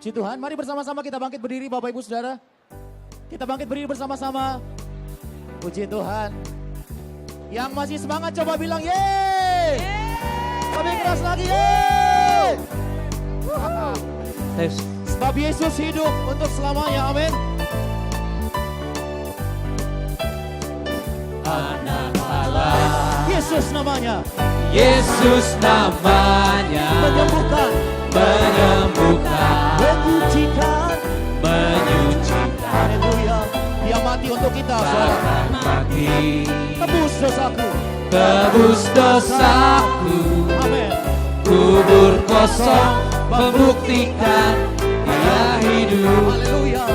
Puji Tuhan, mari bersama-sama kita bangkit berdiri Bapak Ibu Saudara. Kita bangkit berdiri bersama-sama. Puji Tuhan. Yang masih semangat coba bilang yeay. Lebih keras lagi yeay. Sebab Yesus hidup untuk selamanya, amin. Anak Allah, Yesus namanya. Yesus namanya, Menyembuhkan, menyembuhkan, menyucikan. Haleluya. Dia mati untuk kita, saudara. bahkan mati, Tebus dosaku. tebus dosaku, Amin. kubur kosong membuktikan Dia hidup. Haleluya.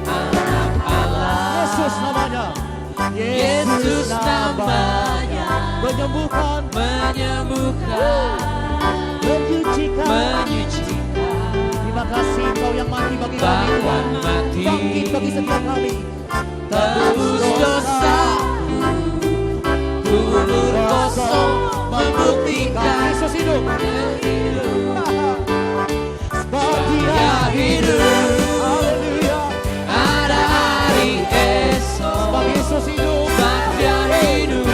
Anak Allah, Yesus namanya. Yesus namanya, Menyembuhkan, menyembuhkan, menyucikan. menyucikan, Terima kasih Engkau yang mati bagi kami, bahkan Tuhan. mati, Bangkit bagi setiap kami. tebus dosaku, kubur kosong membuktikan Yesus hidup. Dia hidup. Sebab Dia Dia hidup, Haleluya. ada hari esok. Sebab Yesus hidup. Sebab Dia hidup,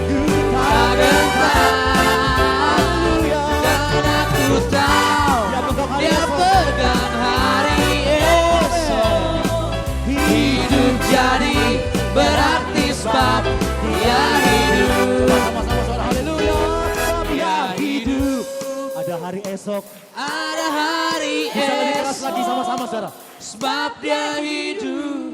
Kita tak gentar, Haleluya. karena ku tahu Dia pegang hari Dia esok. pegang hari esok. Hidup jadi berarti sebab Dia hidup. Sama-sama saudara. Haleluya. Sebab Dia hidup. Ada hari esok. Ada hari Bisa lebih keras lagi esok, sama-sama saudara. sebab Dia hidup.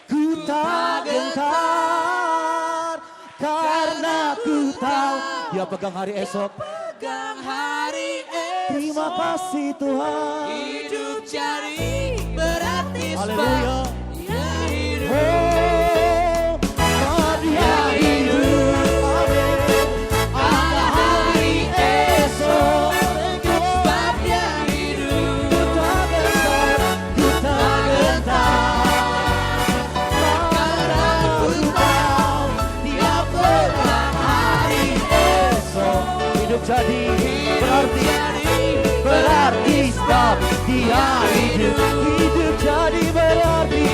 Ku tak gentar karena ku tahu Dia pegang hari esok. Pegang hari esok. Terima kasih Tuhan. Hidup jadi berarti sebab Haleluya. Dia hidup. Oh, sebab Dia hidup. Amin. Ada hari esok. Sebab Dia hidup. Ku tak gentar, ku tak gentar. Karena ku tahu Dia pegang hari esok. Hidup jadi berarti sebab Dia hidup. Hidup jadi berarti.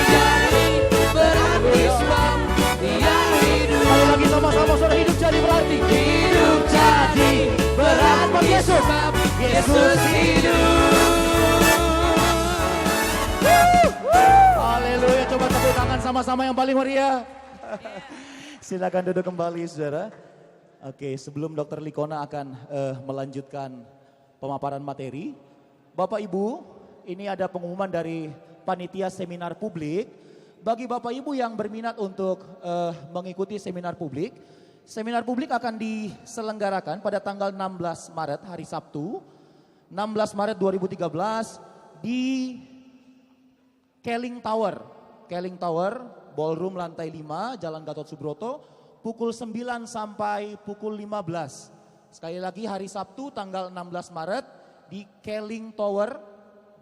Jadi berarti sebab Dia hidup. Sekali lagi sama-sama saudara, hidup jadi berarti. Hidup jadi berarti Yesus. Sebab Yesus hidup. Haleluya, coba tepuk tangan sama-sama yang paling meriah. Silakan duduk kembali saudara. Oke, sebelum Dr. Likona akan melanjutkan pemaparan materi. Bapak Ibu, ini ada pengumuman dari panitia seminar publik. Bagi Bapak Ibu yang berminat untuk mengikuti seminar publik akan diselenggarakan pada tanggal 16 Maret hari Sabtu. 16 Maret 2013 di Keling Tower, Ballroom lantai 5, Jalan Gatot Subroto, pukul 9 sampai pukul 15. Sekali lagi hari Sabtu tanggal 16 Maret di Keling Tower,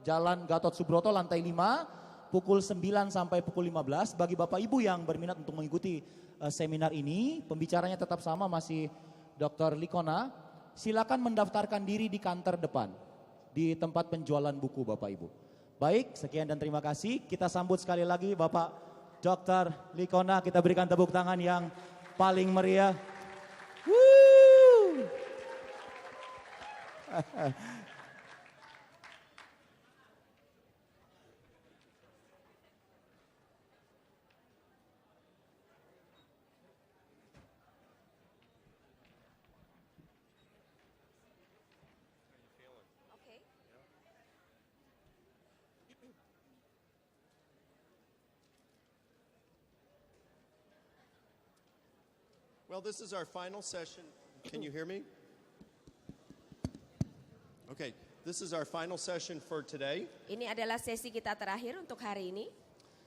Jalan Gatot Subroto lantai 5, pukul 9 sampai pukul 15. Bagi Bapak Ibu yang berminat untuk mengikuti seminar ini, pembicaranya tetap sama, masih Dr. Likona. Silakan mendaftarkan diri di kantor depan, di tempat penjualan buku Bapak Ibu. Baik, sekian dan terima kasih. Kita sambut sekali lagi Bapak Dr. Likona. Kita berikan tepuk tangan yang paling meriah. Woo! Well, this is our final session. Can you hear me? Okay, this is our final session for today. Ini adalah sesi kita terakhir untuk hari ini.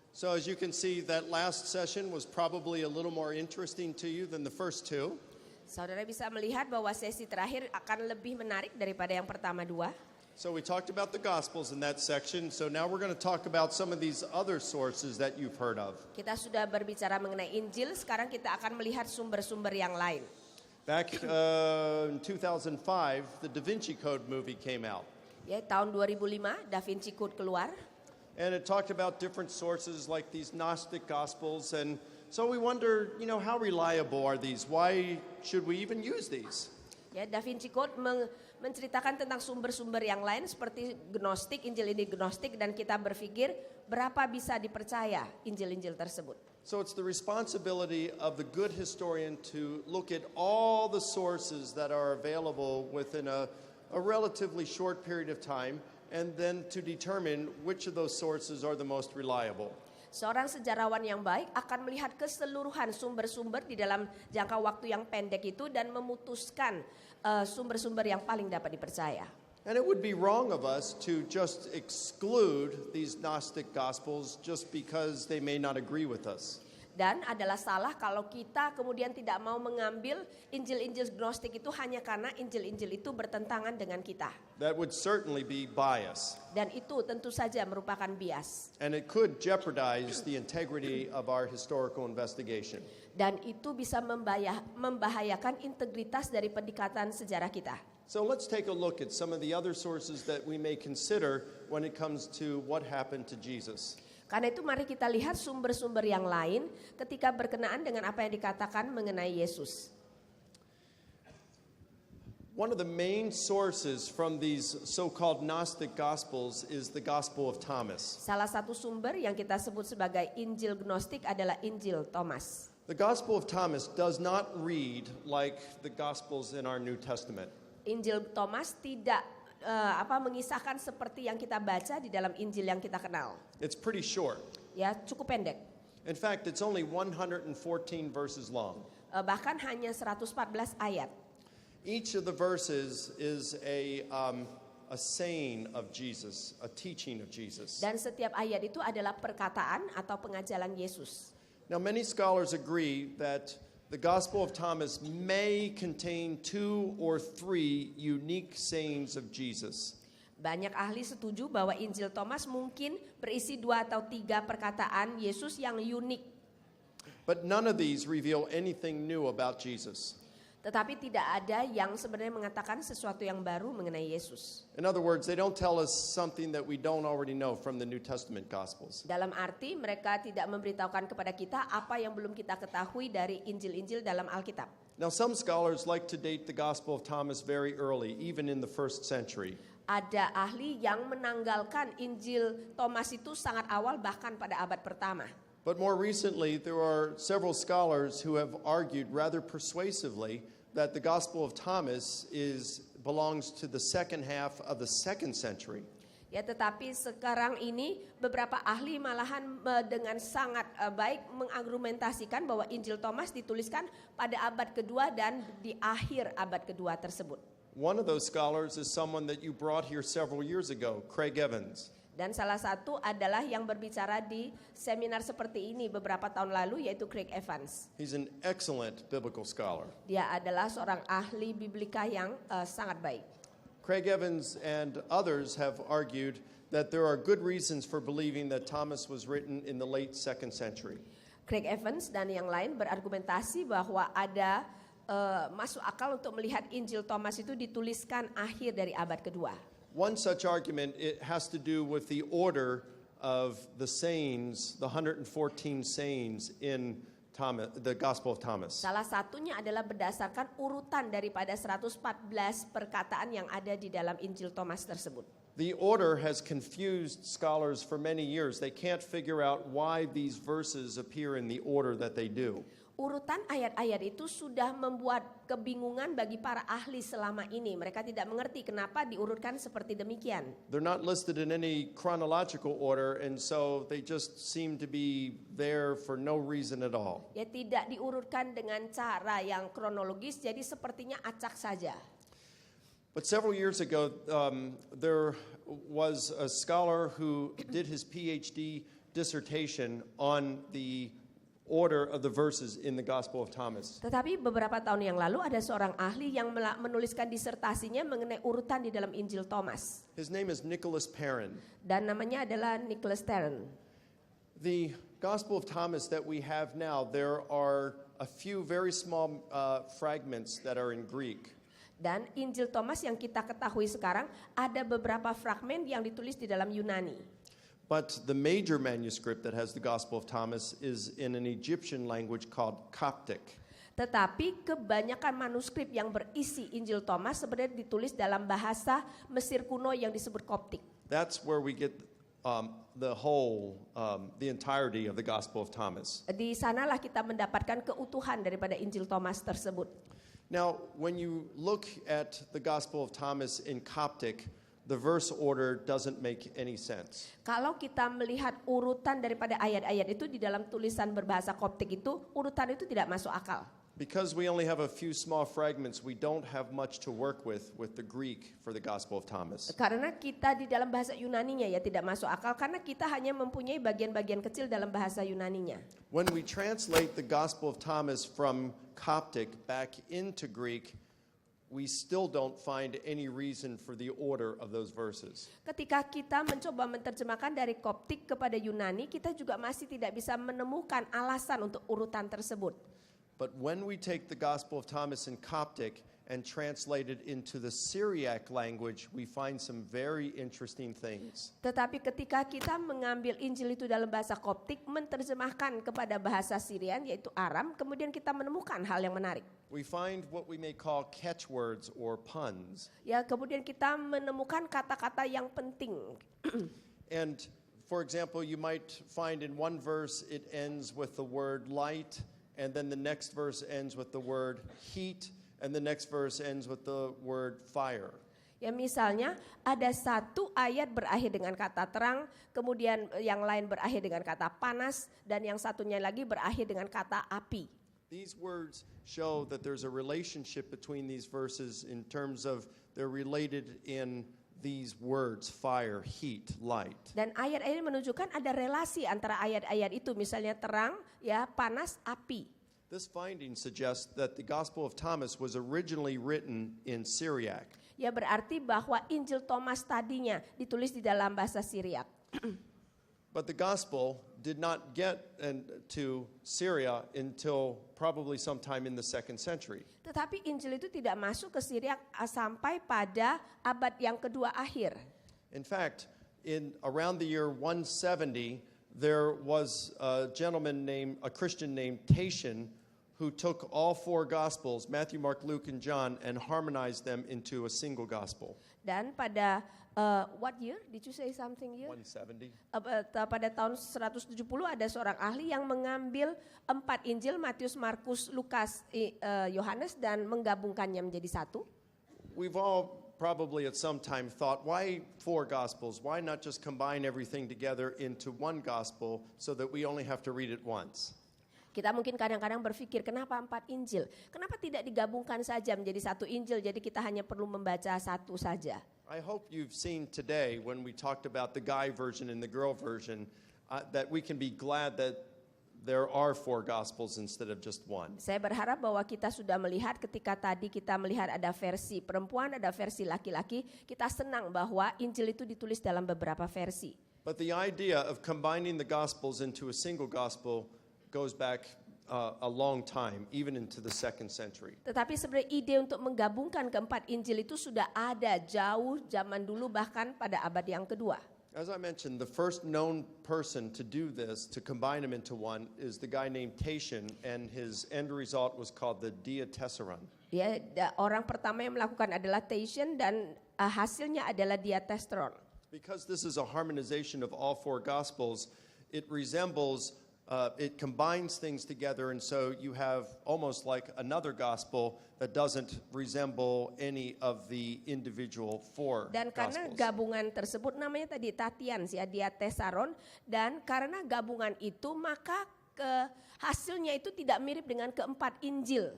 So as you can see, that last session was probably a little more interesting to you than the first two. Saudara bisa melihat bahwa sesi terakhir akan lebih menarik daripada yang pertama dua. So we talked about the Gospels in that section. So now we're going to talk about some of these other sources that you've heard of. Kita sudah berbicara mengenai Injil, sekarang kita akan melihat sumber-sumber yang lain. Back in 2005, the Da Vinci Code movie came out. Ya, tahun 2005 Da Vinci Code keluar. And it talked about different sources like these Gnostic Gospels. And so we wonder, how reliable are these? Why should we even use these? Ya, Da Vinci Code menceritakan tentang sumber-sumber yang lain seperti Gnostik, Injil-Injil Gnostik, dan kita berpikir berapa bisa dipercaya Injil-Injil tersebut. So it's the responsibility of the good historian to look at all the sources that are available within a relatively short period of time, and then to determine which of those sources are the most reliable. Seorang sejarawan yang baik akan melihat keseluruhan sumber-sumber di dalam jangka waktu yang pendek itu dan memutuskan sumber-sumber yang paling dapat dipercaya. And it would be wrong of us to just exclude these Gnostic Gospels just because they may not agree with us. Dan adalah salah kalau kita kemudian tidak mau mengambil Injil-Injil Gnostik itu hanya karena Injil-Injil itu bertentangan dengan kita. That would certainly be bias. Dan itu tentu saja merupakan bias. And it could jeopardize the integrity of our historical investigation. Dan itu bisa membahayakan integritas dari pendekatan sejarah kita. So let's take a look at some of the other sources that we may consider when it comes to what happened to Jesus. Karena itu mari kita lihat sumber-sumber yang lain ketika berkenaan dengan apa yang dikatakan mengenai Yesus. One of the main sources from these so-called Gnostic Gospels is the Gospel of Thomas. Salah satu sumber yang kita sebut sebagai Injil Gnostik adalah Injil Thomas. The Gospel of Thomas does not read like the Gospels in our New Testament. Injil Thomas tidak mengisahkan seperti yang kita baca di dalam Injil yang kita kenal. It's pretty short. Ya, cukup pendek. In fact, it's only 114 verses long. Bahkan hanya 114 ayat. Each of the verses is a saying of Jesus, a teaching of Jesus. Dan setiap ayat itu adalah perkataan atau pengajaran Yesus. Now, many scholars agree that the Gospel of Thomas may contain 2 or 3 unique sayings of Jesus. Banyak ahli setuju bahwa Injil Thomas mungkin berisi 2 atau 3 perkataan Yesus yang unik. But none of these reveal anything new about Jesus. Tetapi tidak ada yang sebenarnya mengatakan sesuatu yang baru mengenai Yesus. In other words, they don't tell us something that we don't already know from the New Testament Gospels. Dalam arti mereka tidak memberitahukan kepada kita apa yang belum kita ketahui dari Injil-Injil dalam Alkitab. Now, some scholars like to date the Gospel of Thomas very early, even in the 1st century. Ada ahli yang menanggalkan Injil Thomas itu sangat awal bahkan pada abad pertama. But more recently, there are several scholars who have argued rather persuasively that the Gospel of Thomas belongs to the second half of the 2nd century. Ya, tetapi sekarang ini beberapa ahli malahan dengan sangat baik mengargumentasikan bahwa Injil Thomas dituliskan pada abad kedua dan di akhir abad kedua tersebut. One of those scholars is someone that you brought here several years ago, Craig Evans. Dan salah satu adalah yang berbicara di seminar seperti ini beberapa tahun lalu, yaitu Craig Evans. He's an excellent biblical scholar. Dia adalah seorang ahli biblika yang sangat baik. Craig Evans and others have argued that there are good reasons for believing that Thomas was written in the late 2nd century. Craig Evans dan yang lain berargumentasi bahwa ada masuk akal untuk melihat Injil Thomas itu dituliskan akhir dari abad kedua. One such argument, it has to do with the order of the sayings, the 114 sayings in Thomas, the Gospel of Thomas. Salah satunya adalah berdasarkan urutan daripada 114 perkataan yang ada di dalam Injil Thomas tersebut. The order has confused scholars for many years. They can't figure out why these verses appear in the order that they do. Urutan ayat-ayat itu sudah membuat kebingungan bagi para ahli selama ini. Mereka tidak mengerti kenapa diurutkan seperti demikian. They're not listed in any chronological order, and so they just seem to be there for no reason at all. Ya, tidak diurutkan dengan cara yang kronologis, jadi sepertinya acak saja. But several years ago, there was a scholar who did his PhD dissertation on the order of the verses in the Gospel of Thomas. Tetapi beberapa tahun yang lalu ada seorang ahli yang menuliskan disertasinya mengenai urutan di dalam Injil Thomas. His name is Nicholas Perrin. Dan namanya adalah Nicholas Perrin. The Gospel of Thomas that we have now, there are a few very small fragments that are in Greek. Dan Injil Thomas yang kita ketahui sekarang ada beberapa fragmen yang ditulis di dalam Yunani. But the major manuscript that has the Gospel of Thomas is in an Egyptian language called Coptic. Tetapi kebanyakan manuskrip yang berisi Injil Thomas sebenarnya ditulis dalam bahasa Mesir kuno yang disebut Koptik. That's where we get the entirety of the Gospel of Thomas. Di sanalah kita mendapatkan keutuhan daripada Injil Thomas tersebut. Now, when you look at the Gospel of Thomas in Coptic, the verse order doesn't make any sense. Kalau kita melihat urutan daripada ayat-ayat itu di dalam tulisan berbahasa Koptik itu, urutan itu tidak masuk akal. Because we only have a few small fragments, we don't have much to work with the Greek for the Gospel of Thomas. Karena kita di dalam bahasa Yunaninya ya tidak masuk akal karena kita hanya mempunyai bagian-bagian kecil dalam bahasa Yunaninya. When we translate the Gospel of Thomas from Coptic back into Greek, we still don't find any reason for the order of those verses. Ketika kita mencoba menerjemahkan dari Koptik kepada Yunani, kita juga masih tidak bisa menemukan alasan untuk urutan tersebut. But when we take the Gospel of Thomas in Coptic and translate it into the Syriac language, we find some very interesting things. Tetapi ketika kita mengambil Injil itu dalam bahasa Koptik, menerjemahkan kepada bahasa Syrian yaitu Aram, kemudian kita menemukan hal yang menarik. We find what we may call catchwords or puns. Ya, kemudian kita menemukan kata-kata yang penting. And for example, you might find in one verse it ends with the word light, and then the next verse ends with the word heat, and the next verse ends with the word fire. Ya misalnya ada satu ayat berakhir dengan kata terang, kemudian yang lain berakhir dengan kata panas, dan yang satunya lagi berakhir dengan kata api. These words show that there's a relationship between these verses in terms of they're related in these words, fire, heat, light. Dan ayat-ayat menunjukkan ada relasi antara ayat-ayat itu, misalnya terang, ya panas, api. This finding suggests that the Gospel of Thomas was originally written in Syriac. Ya berarti bahwa Injil Thomas tadinya ditulis di dalam bahasa Syriak. But the Gospel did not get to Syria until probably sometime in the 2nd century. Tetapi Injil itu tidak masuk ke Syriak sampai pada abad yang kedua akhir. In fact, in around the year 170, there was a Christian named Tatian, who took all 4 Gospels, Matthew, Mark, Luke, and John, and harmonized them into a single Gospel. Dan pada what year? Did you say something year? 170. Pada tahun 170 ada seorang ahli yang mengambil 4 Injil, Matius, Markus, Lukas, Yohanes, dan menggabungkannya menjadi satu. We've all probably at some time thought, why 4 Gospels? Why not just combine everything together into one Gospel so that we only have to read it once? Kita mungkin kadang-kadang berpikir, kenapa 4 Injil? Kenapa tidak digabungkan saja menjadi satu Injil, jadi kita hanya perlu membaca satu saja? I hope you've seen today when we talked about the guy version and the girl version that we can be glad that there are 4 Gospels instead of just one. Saya berharap bahwa kita sudah melihat ketika tadi kita melihat ada versi perempuan, ada versi laki-laki, kita senang bahwa Injil itu ditulis dalam beberapa versi. But the idea of combining the Gospels into a single Gospel goes back a long time, even into the 2nd century. Tetapi sebenarnya ide untuk menggabungkan keempat Injil itu sudah ada jauh zaman dulu, bahkan pada abad yang kedua. As I mentioned, the first known person to do this, to combine them into one, is the guy named Tatian, and his end result was called the Diatessaron. Ya, orang pertama yang melakukan adalah Tatian dan hasilnya adalah Diatessaron. Because this is a harmonization of all 4 Gospels, it resembles it combines things together, and so you have almost like another gospel that doesn't resemble any of the individual 4 Dan karena Gospels. gabungan tersebut namanya tadi Tatian, ya Diatessaron, dan karena gabungan itu maka hasilnya itu tidak mirip dengan keempat Injil.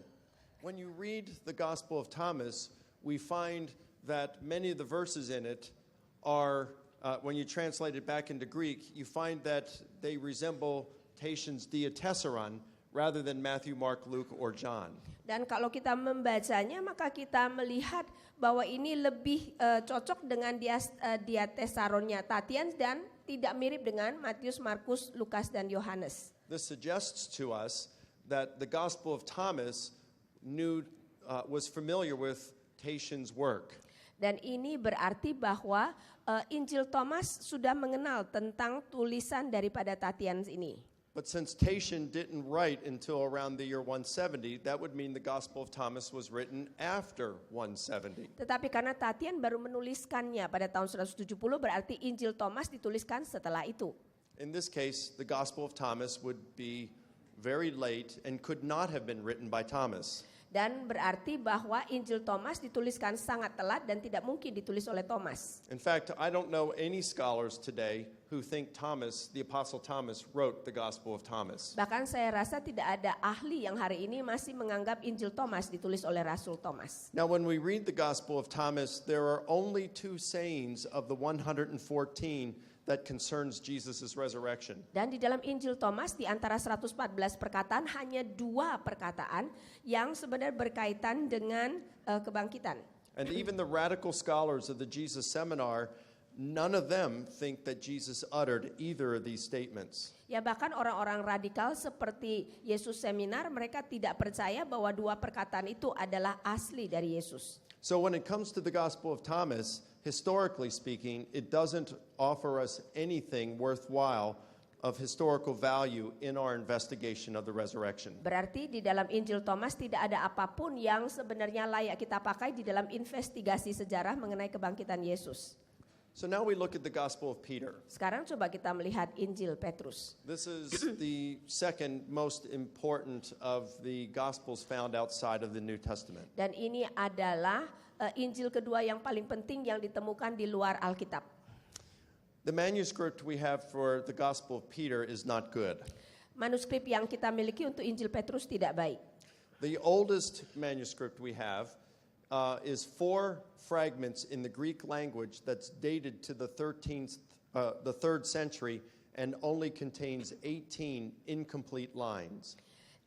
When you read the Gospel of Thomas, we find that many of the verses in it are, when you translate it back into Greek, you find that they resemble Tatian's Diatessaron rather than Matthew, Mark, Luke, or John. Dan kalau kita membacanya maka kita melihat bahwa ini lebih cocok dengan Diatessaronnya Tatian dan tidak mirip dengan Matius, Markus, Lukas, dan Yohanes. This suggests to us that the Gospel of Thomas was familiar with Tatian's work. Dan ini berarti bahwa Injil Thomas sudah mengenal tentang tulisan daripada Tatian ini. But since Tatian didn't write until around the year 170, that would mean the Gospel of Thomas was written after 170. Tetapi karena Tatian baru menuliskannya pada tahun 170, berarti Injil Thomas dituliskan setelah itu. In this case, the Gospel of Thomas would be very late and could not have been written by Thomas. Dan berarti bahwa Injil Thomas dituliskan sangat telat dan tidak mungkin ditulis oleh Thomas. In fact, I don't know any scholars today who think Thomas, the Apostle Thomas, wrote the Gospel of Thomas. Bahkan saya rasa tidak ada ahli yang hari ini masih menganggap Injil Thomas ditulis oleh Rasul Thomas. Now, when we read the Gospel of Thomas, there are only 2 sayings of the 114 that concerns Jesus' resurrection. Dan di dalam Injil Thomas di antara 114 perkataan hanya 2 perkataan yang sebenarnya berkaitan dengan kebangkitan. And even the radical scholars of the Jesus Seminar, none of them think that Jesus uttered either of these statements. Ya bahkan orang-orang radikal seperti Yesus Seminar, mereka tidak percaya bahwa 2 perkataan itu adalah asli dari Yesus. So when it comes to the Gospel of Thomas, historically speaking, it doesn't offer us anything worthwhile of historical value in our investigation of the resurrection. Berarti di dalam Injil Thomas tidak ada apapun yang sebenarnya layak kita pakai di dalam investigasi sejarah mengenai kebangkitan Yesus. So now we look at the Gospel of Peter. Sekarang coba kita melihat Injil Petrus. This is the second most important of the Gospels found outside of the New Testament. Dan ini adalah Injil kedua yang paling penting yang ditemukan di luar Alkitab. The manuscript we have for the Gospel of Peter is not good. Manuskrip yang kita miliki untuk Injil Petrus tidak baik. The oldest manuscript we have is 4 fragments in the Greek language that's dated to the 3rd century and only contains 18 incomplete lines.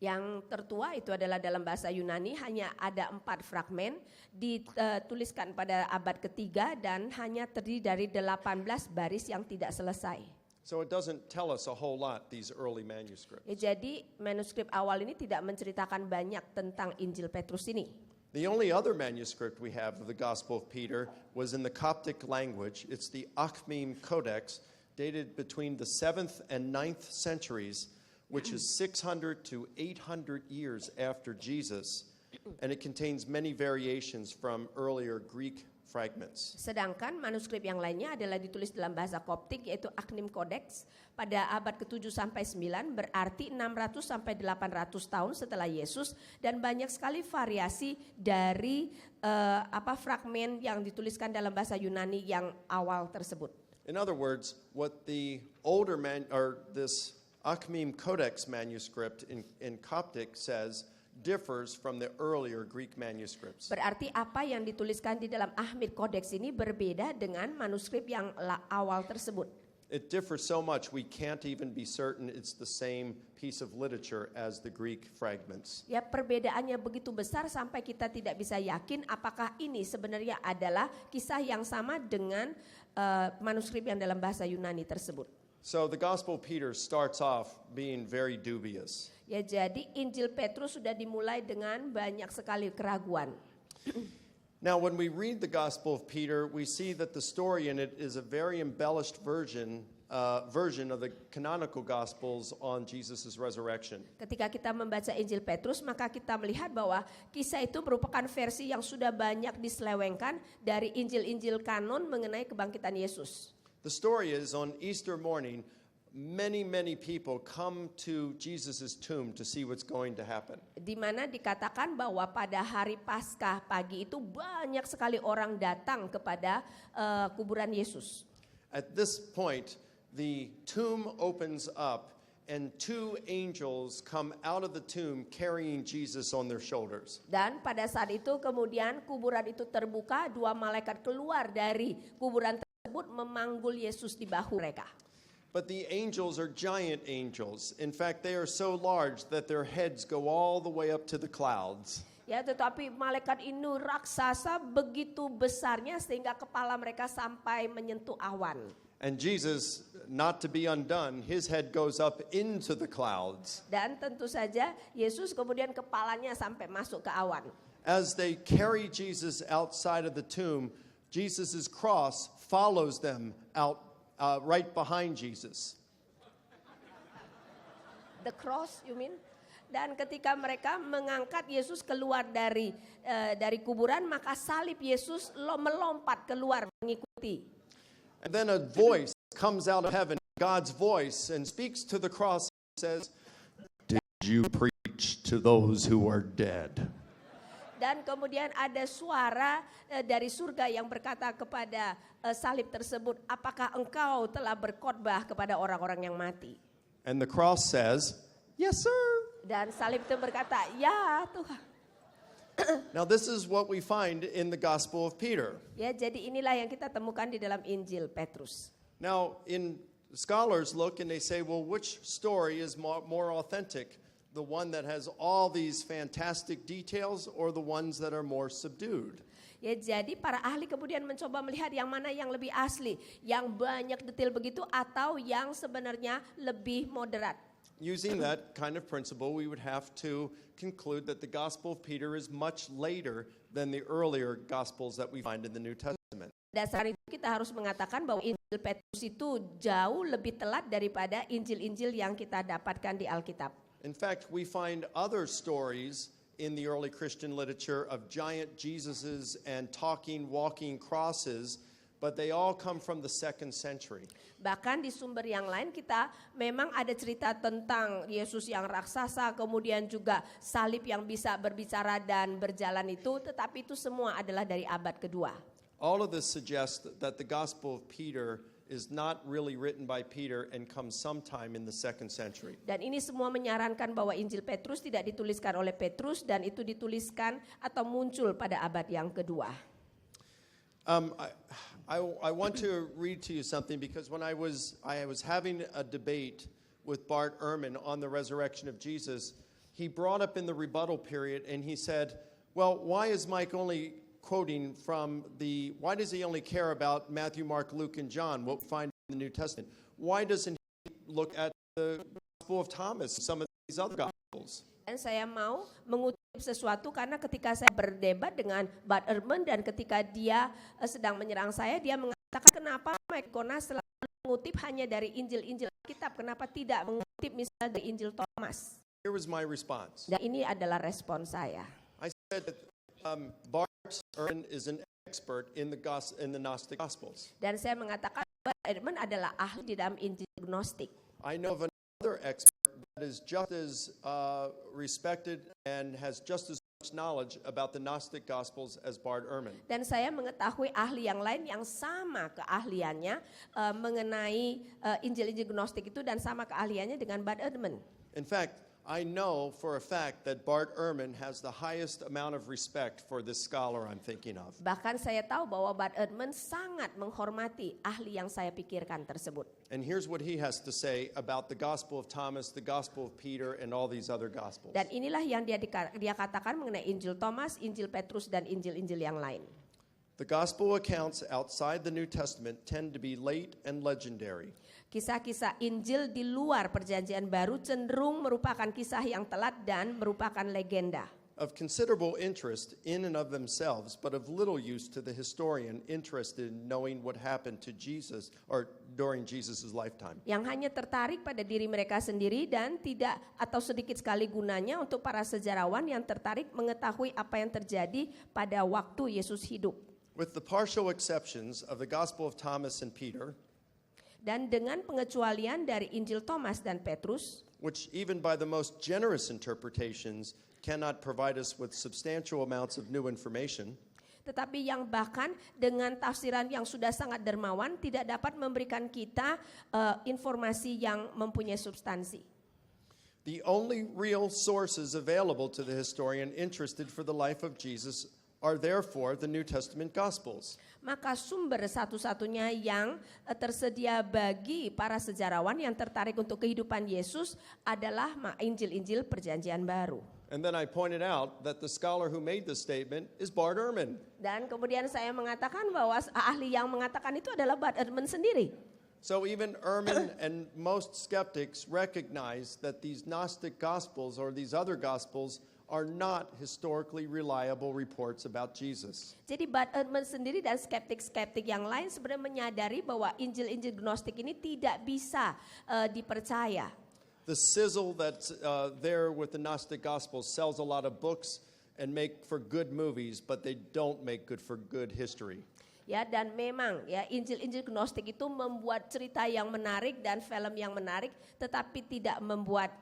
Yang tertua itu adalah dalam bahasa Yunani, hanya ada 4 fragmen dituliskan pada abad ketiga dan hanya terdiri dari 18 baris yang tidak selesai. So it doesn't tell us a whole lot, these early manuscripts. Ya, jadi manuskrip awal ini tidak menceritakan banyak tentang Injil Petrus ini. The only other manuscript we have of the Gospel of Peter was in the Coptic language. It's the Akhmim Codex, dated between the 7th and 9th centuries, which is 600 to 800 years after Jesus, and it contains many variations from earlier Greek fragments. Sedangkan manuskrip yang lainnya adalah ditulis dalam bahasa Koptik, yaitu Akhmim Codex pada abad ke-7 sampai 9, berarti 600 sampai 800 tahun setelah Yesus, dan banyak sekali variasi dari fragmen yang dituliskan dalam bahasa Yunani yang awal tersebut. In other words, what the this Akhmim Codex manuscript in Coptic says differs from the earlier Greek manuscripts. Berarti apa yang dituliskan di dalam Akhmim Codex ini berbeda dengan manuskrip yang awal tersebut. It differs so much we can't even be certain it's the same piece of literature as the Greek fragments. Ya, perbedaannya begitu besar sampai kita tidak bisa yakin apakah ini sebenarnya adalah kisah yang sama dengan manuskrip yang dalam bahasa Yunani tersebut. So the Gospel of Peter starts off being very dubious. Ya, jadi Injil Petrus sudah dimulai dengan banyak sekali keraguan. Now, when we read the Gospel of Peter, we see that the story in it is a very embellished version of the canonical Gospels on Jesus' resurrection. Ketika kita membaca Injil Petrus, maka kita melihat bahwa kisah itu merupakan versi yang sudah banyak diselewengkan dari Injil-Injil kanon mengenai kebangkitan Yesus. The story is on Easter morning, many people come to Jesus' tomb to see what's going to happen. Di mana dikatakan bahwa pada hari Paskah pagi itu banyak sekali orang datang kepada kuburan Yesus. At this point, the tomb opens up and 2 angels come out of the tomb carrying Jesus on their shoulders. Dan pada saat itu kemudian kuburan itu terbuka, 2 malaikat keluar dari kuburan tersebut memanggul Yesus di bahu mereka. But the angels are giant angels. In fact, they are so large that their heads go all the way up to the clouds. Ya, tetapi malaikat ini raksasa begitu besarnya sehingga kepala mereka sampai menyentuh awan. And Jesus, not to be undone, his head goes up into the clouds. Dan tentu saja Yesus kemudian kepalanya sampai masuk ke awan. As they carry Jesus outside of the tomb, Jesus' cross follows them out right behind Jesus. The cross, you mean? Dan ketika mereka mengangkat Yesus keluar dari kuburan, maka salib Yesus melompat keluar mengikuti. And then a voice comes out of heaven, God's voice, and speaks to the cross and says, "Did you preach to those who are dead?" Dan kemudian ada suara dari surga yang berkata kepada salib tersebut, apakah engkau telah berkhotbah kepada orang-orang yang mati? And the cross says, "Yes, sir." Dan salib itu berkata, ya Tuhan. Now this is what we find in the Gospel of Peter. Ya, jadi inilah yang kita temukan di dalam Injil Petrus. Now scholars look and they say, well, which story is more authentic? The one that has all these fantastic details or the ones that are more subdued? Ya, jadi para ahli kemudian mencoba melihat yang mana yang lebih asli, yang banyak detail begitu atau yang sebenarnya lebih moderat. Using that kind of principle, we would have to conclude that the Gospel of Peter is much later than the earlier Gospels that we find in the New Testament. Dasar itu kita harus mengatakan bahwa Injil Petrus itu jauh lebih telat daripada Injil-Injil yang kita dapatkan di Alkitab. In fact, we find other stories in the early Christian literature of giant Jesuses and talking, walking crosses, but they all come from the 2nd century. Bahkan di sumber yang lain kita memang ada cerita tentang Yesus yang raksasa, kemudian juga salib yang bisa berbicara dan berjalan itu, tetapi itu semua adalah dari abad kedua. All of this suggests that the Gospel of Peter is not really written by Peter and comes sometime in the 2nd century. Dan ini semua menyarankan bahwa Injil Petrus tidak dituliskan oleh Petrus dan itu dituliskan atau muncul pada abad yang kedua. I want to read to you something because when I was having a debate with Bart Ehrman on the resurrection of Jesus, he brought up in the rebuttal period and he said, well, why is Mike only quoting from why does he only care about Matthew, Mark, Luke, and John, what we find in the New Testament? Why doesn't he look at the Gospel of Thomas, some of these other Gospels? Dan saya mau mengutip sesuatu karena ketika saya berdebat dengan Bart Ehrman dan ketika dia sedang menyerang saya, dia mengatakan kenapa Mike Kona selalu mengutip hanya dari Injil-Injil Alkitab, kenapa tidak mengutip misalnya dari Injil Thomas? Here was my response. Dan ini adalah respon saya. I said that Bart Ehrman is an expert in the Gnostic Gospels. Dan saya mengatakan Bart Ehrman adalah ahli di dalam Injil Gnostik. I know of another expert that is just as respected and has just as much knowledge about the Gnostic Gospels as Bart Ehrman. Dan saya mengetahui ahli yang lain yang sama keahliannya mengenai Injil-Injil Gnostik itu dan sama keahliannya dengan Bart Ehrman. In fact, I know for a fact that Bart Ehrman has the highest amount of respect for this scholar I'm thinking of. Bahkan saya tahu bahwa Bart Ehrman sangat menghormati ahli yang saya pikirkan tersebut. And here's what he has to say about the Gospel of Thomas, the Gospel of Peter, and all these other Gospels. Dan inilah yang dia katakan mengenai Injil Thomas, Injil Petrus, dan Injil-Injil yang lain. The Gospel accounts outside the New Testament tend to be late and legendary. Kisah-kisah Injil di luar Perjanjian Baru cenderung merupakan kisah yang telat dan merupakan legenda. Of considerable interest in and of themselves, but of little use to the historian interested in knowing what happened to Jesus or during Jesus' lifetime. Yang hanya tertarik pada diri mereka sendiri dan tidak atau sedikit sekali gunanya untuk para sejarawan yang tertarik mengetahui apa yang terjadi pada waktu Yesus hidup. With the partial exceptions of the Gospel of Thomas and Peter, dan dengan pengecualian dari Injil Thomas dan Petrus, which even by the most generous interpretations cannot provide us with substantial amounts of new information, tetapi yang bahkan dengan tafsiran yang sudah sangat dermawan tidak dapat memberikan kita informasi yang mempunyai substansi. The only real sources available to the historian interested for the life of Jesus are therefore the New Testament Gospels. Maka sumber satu-satunya yang tersedia bagi para sejarawan yang tertarik untuk kehidupan Yesus adalah Injil-Injil Perjanjian Baru. And then I pointed out that the scholar who made this statement is Bart Ehrman. Dan kemudian saya mengatakan bahwa ahli yang mengatakan itu adalah Bart Ehrman sendiri. So even Ehrman and most skeptics recognize that these Gnostic Gospels or these other Gospels are not historically reliable reports about Jesus. Jadi Bart Ehrman sendiri dan skeptik-skeptik yang lain sebenarnya menyadari bahwa Injil-Injil Gnostik ini tidak bisa dipercaya. The sizzle that's there with the Gnostic Gospels sells a lot of books and make for good movies, but they don't make good for good history. Ya, dan memang ya Injil-Injil Gnostik itu membuat cerita yang menarik dan film yang menarik, tetapi tidak membuat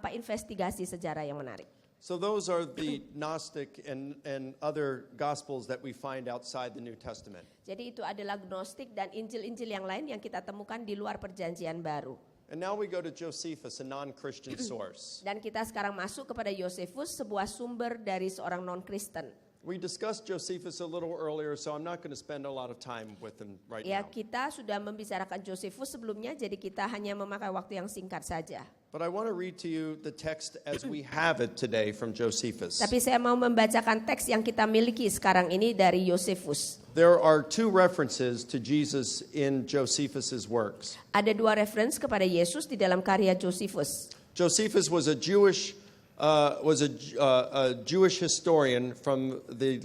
investigasi sejarah yang menarik. So those are the Gnostic and other Gospels that we find outside the New Testament. Jadi itu adalah Gnostik dan Injil-Injil yang lain yang kita temukan di luar Perjanjian Baru. And now we go to Josephus, a non-Christian source. Dan kita sekarang masuk kepada Yosefus, sebuah sumber dari seorang non-Kristen. We discussed Josephus a little earlier, so I'm not going to spend a lot of time with him right Ya, now. kita sudah membicarakan Yosefus sebelumnya, jadi kita hanya memakai waktu yang singkat saja. But I want to read to you the text as we have it today from Josephus. Tapi saya mau membacakan teks yang kita miliki sekarang ini dari Yosefus. There are two references to Jesus in Josephus's works. Ada dua referensi kepada Yesus di dalam karya Yosefus. Josephus was a Jewish historian from the